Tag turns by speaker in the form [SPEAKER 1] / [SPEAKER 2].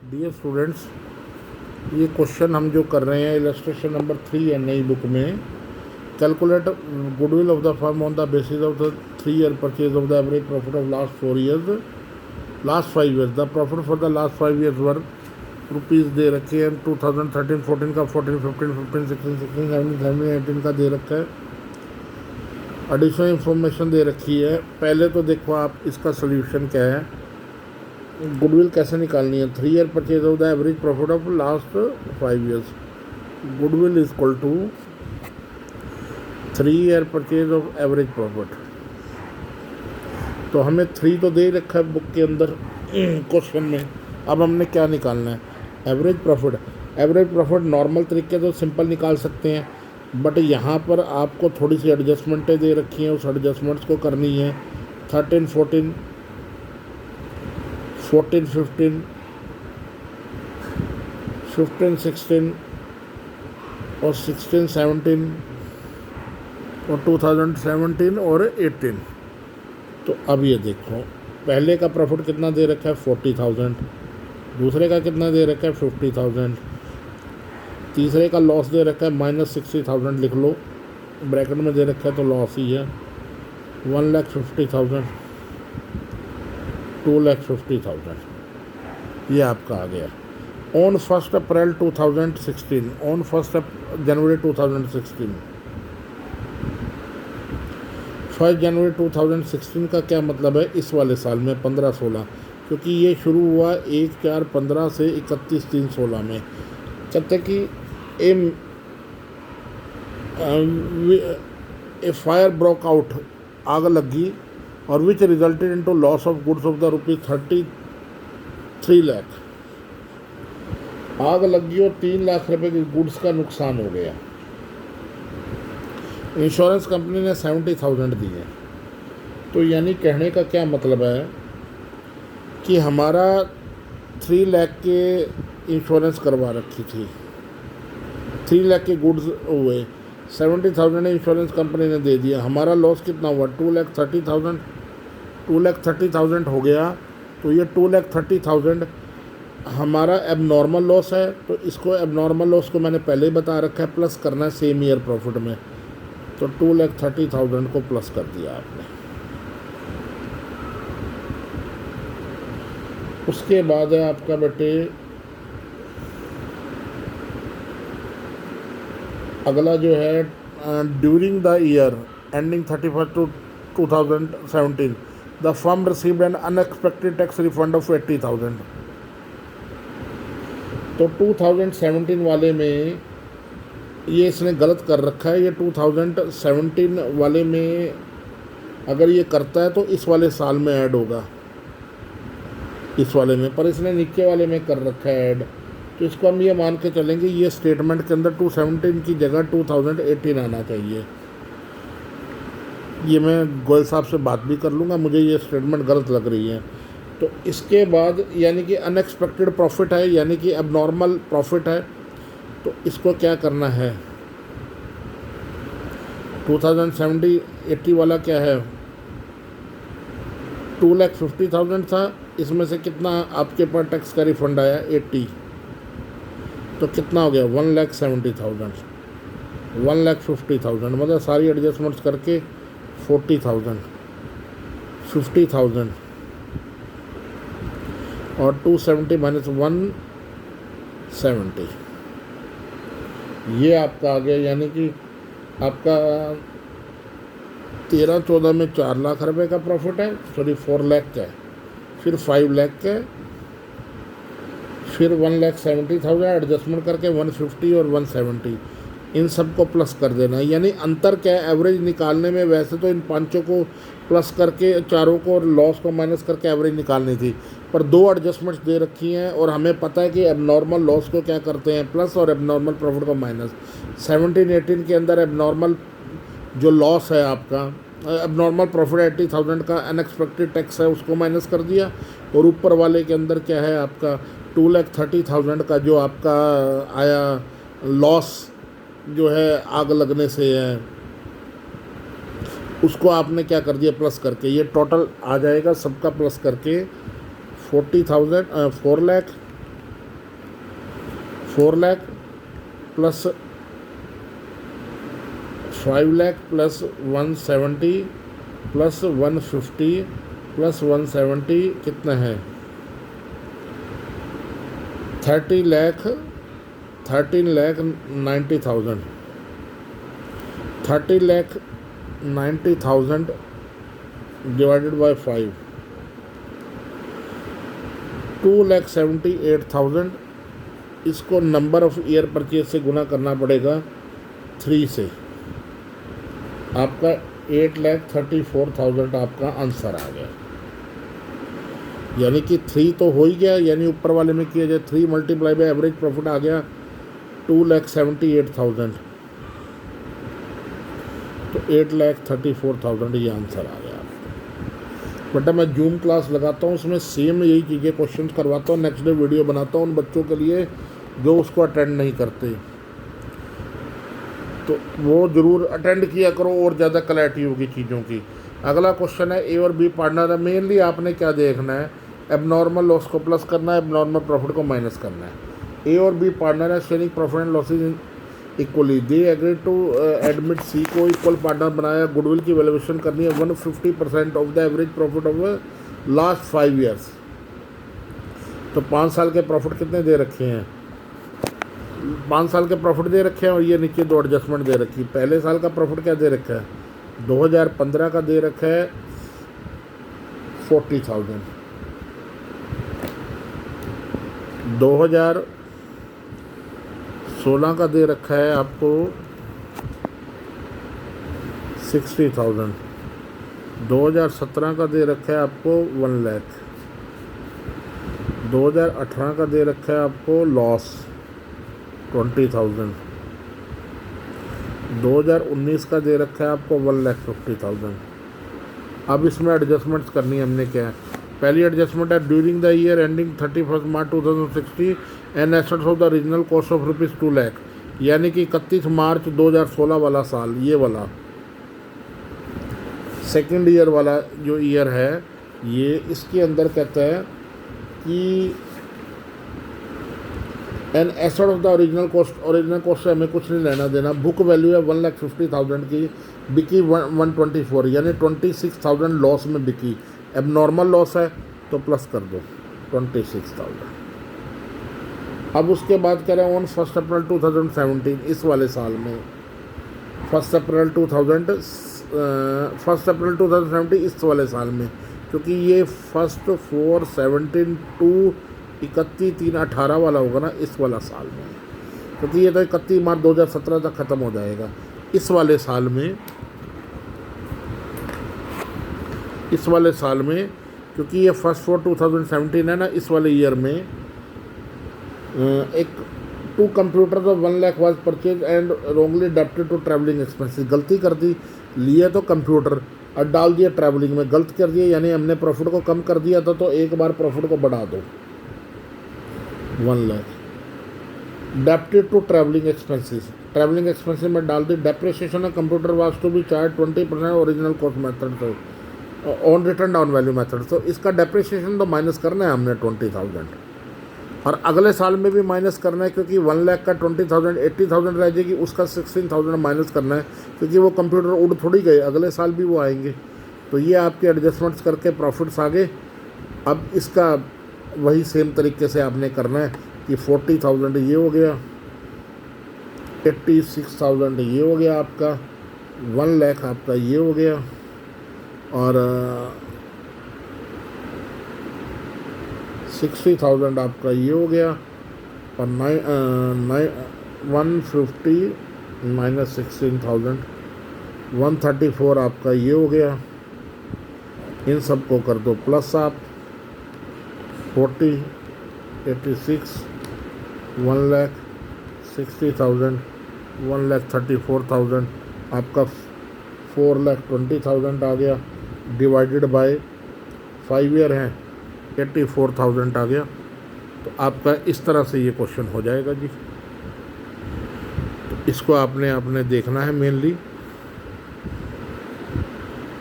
[SPEAKER 1] Dear students, ये question हम जो कर रहे हैं इलस्ट्रेशन नंबर 3 है नई बुक में। Calculate goodwill of the firm on the basis of the 3 year purchase of the average profit of last 5 years. The profit for the last 5 years were rupees दे रखे हैं 2013-14 का, 14-15, 15-16, 17-17, 18 का दे रखा है। एडिशनल इंफॉर्मेशन दे रखी है। पहले तो देखो आप इसका सोल्यूशन क्या है, गुडविल कैसे निकालनी है। 3 year purchase of the average profit of last 5 years. Goodwill is equal to 3 year purchase of average profit. तो हमें 3 तो दे रखा है बुक के अंदर क्वेश्चन में। अब हमने क्या निकालना है, average profit. Average profit normal तरीके तो सिंपल निकाल सकते हैं, बट यहाँ पर आपको थोड़ी सी एडजस्टमेंटें दे रखी हैं, उस एडजस्टमेंट्स को करनी है। 13, 14, 14, 15, 15, 16 और 16, 17 और 2017 और 18। तो अब ये देखो, पहले का प्रॉफिट कितना दे रखा है 40,000, दूसरे का कितना दे रखा है 50,000, तीसरे का लॉस दे रखा है -60,000। लिख लो, ब्रैकेट में दे रखा है तो लॉस ही है। 1,50,000, 2,50,000, ये आपका आ गया। ऑन 1 अप्रैल 2016, ऑन 1 जनवरी 2016, 1 जनवरी 2016 का क्या मतलब है इस वाले साल में 15-16, क्योंकि ये शुरू हुआ 1/4/15 से 31/3/16 में। कहते कि ए फायर ब्रोक आउट, आग लगी, और विच resulted into loss of goods of the ₹33 lakh. आग लगी और 3 लाख रुपए के गुड्स का नुकसान हो गया। इंश्योरेंस कंपनी ने 70,000 दिए। तो यानी कहने का क्या मतलब है कि हमारा 3 लाख के इंश्योरेंस करवा रखी थी, 3 लाख के गुड्स हुए, 70,000 इंश्योरेंस कंपनी ने दे दिया। हमारा लॉस कितना हुआ 2,30,000, 2,30,000 हो गया। तो ये 2,30,000 हमारा एबनॉर्मल लॉस है। तो इसको एबनॉर्मल लॉस को मैंने पहले ही बता रखा है, प्लस करना है सेम ईयर प्रॉफिट में। तो 2,30,000 को प्लस कर दिया आपने। उसके बाद है आपका बेटे अगला जो है, during the year ending 31 2017 the firm received an unexpected tax refund of 80,000। तो 2017 वाले में ये इसने गलत कर रखा है। ये 2017 वाले में अगर ये करता है तो इस वाले साल में ऐड होगा, इस वाले में, पर इसने नीचे वाले में कर रखा है ऐड। तो इसको हम ये मान के चलेंगे, ये स्टेटमेंट के अंदर 217 की जगह 2018 आना चाहिए। ये मैं गोयल साहब से बात भी कर लूँगा, मुझे ये स्टेटमेंट गलत लग रही है। तो इसके बाद यानी कि अनएक्सपेक्टेड प्रॉफिट है, यानी कि एबनॉर्मल प्रॉफिट है। तो इसको क्या करना है, 2070-80 वाला क्या है, 2,50,000 था, इसमें से कितना आपके पास टैक्स का रिफंड आया 80। तो कितना हो गया 1,70,000, 1,50,000, मतलब सारी एडजस्टमेंट्स करके 40,000, 50,000 और 270 माइनस 170, ये आपका आ गया। यानी कि आपका 13-14 में 4 लाख रुपए का प्रॉफिट है, सॉरी 4 लाख का है, फिर 5 लाख का है, फिर 1,70,000 एडजस्टमेंट करके 150 और 170, इन सब को प्लस कर देना है। यानी अंतर क्या है एवरेज निकालने में, वैसे तो इन पांचों को प्लस करके, चारों को लॉस को माइनस करके एवरेज निकालनी थी, पर 2 एडजस्टमेंट्स दे रखी हैं और हमें पता है कि एबनॉर्मल लॉस को क्या करते हैं प्लस और एबनॉर्मल प्रॉफिट को माइनस। 17-18 के अंदर एबनॉर्मल जो लॉस है आपका, एबनॉर्मल प्रॉफिट 80,000 का अनएक्सपेक्टेड टैक्स है, उसको माइनस कर दिया। और ऊपर वाले के अंदर क्या है आपका 2,30,000 का जो आपका आया लॉस, जो है आग लगने से है, उसको आपने क्या कर दिया प्लस करके। ये टोटल आ जाएगा सबका प्लस करके 40,000, 4 lakh 4 lakh plus 5 lakh plus 170 plus 150 plus 170 कितना है 13,90,000 30,90,000 डिवाइडेड बाय 5 2,78,000 इसको नंबर ऑफ ईयर परचेज से गुना करना पड़ेगा 3 से, आपका 8,34,000 आपका आंसर आ गया। यानी कि 3 तो हो ही गया, यानी ऊपर वाले में किया जाए 3 मल्टीप्लाई बाय एवरेज प्रॉफिट आ गया 2,78,000, तो 8,34,000 ये आंसर आ गया आपका। बेटा मैं जूम क्लास लगाता हूँ, उसमें सेम यही चीज़ें क्वेश्चन करवाता हूँ, नेक्स्ट डे वीडियो बनाता हूँ उन बच्चों के लिए जो उसको अटेंड नहीं करते, तो वो ज़रूर अटेंड किया करो और ज़्यादा क्लैरिटी होगी चीज़ों की। अगला क्वेश्चन है ए और बी पार्टनर है। मेनली आपने क्या देखना है, एबनॉर्मल लॉस को प्लस करना है, एबनॉर्मल प्रॉफिट को माइनस करना है। ए और बी पार्टनर है, sharing profit and losses equally, they agree to admit C को इक्वल पार्टनर बनाया। गुडविल की वैल्यूएशन करनी है 150% of the average profit of last 5 years. तो 5 साल के प्रॉफिट कितने दे रखे हैं, 5 साल के प्रॉफिट दे रखे हैं और ये नीचे 2 एडजस्टमेंट दे रखी है। पहले साल का प्रॉफिट क्या दे रखा है, 2015 का दे रखा है 40,000, 2016 का दे रखा है आपको 60,000, 2017 का दे रखा है आपको 1 लाख, 2018 का दे रखा है आपको लॉस 20,000, 2019 का दे रखा है आपको 1,50,000। अब इसमें एडजस्टमेंट्स करनी है हमने। क्या है, पहली एडजस्टमेंट है during the year ending 31 March 2060 and assets of the regional cost of ₹2 lakh, यानी कि 31 मार्च 2016 वाला साल, ये वाला सेकेंड ईयर वाला जो ईयर है ये, इसके अंदर कहता है कि an asset of the original cost से हमें कुछ नहीं लेना देना। बुक वैल्यू है 1,50,000 की, बिकी 124, यानी 26,000 लॉस में बिकी। अब नॉर्मल लॉस है तो प्लस कर दो 26,000। अब उसके बाद कह रहे हैं ऑन 1 अप्रैल 2017, इस वाले साल में 1 अप्रैल 2017 इस वाले साल में, क्योंकि ये 1/4/17/2/31/3/18 वाला होगा ना, इस वाला साल में, क्योंकि ये तो 31 मार्च 2017 तक ख़त्म हो जाएगा। इस वाले साल में क्योंकि ये 1/4/2017 है ना, इस वाले ईयर में एक 2 computer of 1 lakh was purchase and wrongly debited to travelling expenses, गलती कर दी, लिया तो कंप्यूटर और डाल दिया ट्रैवलिंग में, गलत कर दिया, यानी हमने प्रॉफिट को कम कर दिया था, तो एक बार प्रॉफिट को बढ़ा दो 1 lakh. Debited to travelling expenses में डाल दी। Depreciation of computer was to be charge 20% original cost method से on written down value method. तो इसका डेप्रिसिएशन तो माइनस करना है हमने 20,000, और अगले साल में भी माइनस करना है, क्योंकि 1 लाख का 20,000 80,000 रह जाएगी, उसका 16,000 माइनस करना है, क्योंकि वो कंप्यूटर उड़ थोड़ी गए, अगले साल भी वो आएंगे। तो ये आपके एडजस्टमेंट्स करके प्रॉफिट्स आ गए। अब इसका वही सेम तरीके से आपने करना है कि 40,000 ये हो गया, 86,000 ये हो गया आपका, 1 लाख आपका ये हो गया, और 60,000 आपका ये हो गया, और 150 माइनस 16,000 134 आपका ये हो गया। इन सब को कर दो प्लस आप 40 86 1,60,000 1,34,000 आपका 4,20,000 आ गया, डिवाइडेड बाय 5 ईयर हैं 84,000 आ गया। तो आपका इस तरह से ये क्वेश्चन हो जाएगा जी। तो इसको आपने देखना है मेनली।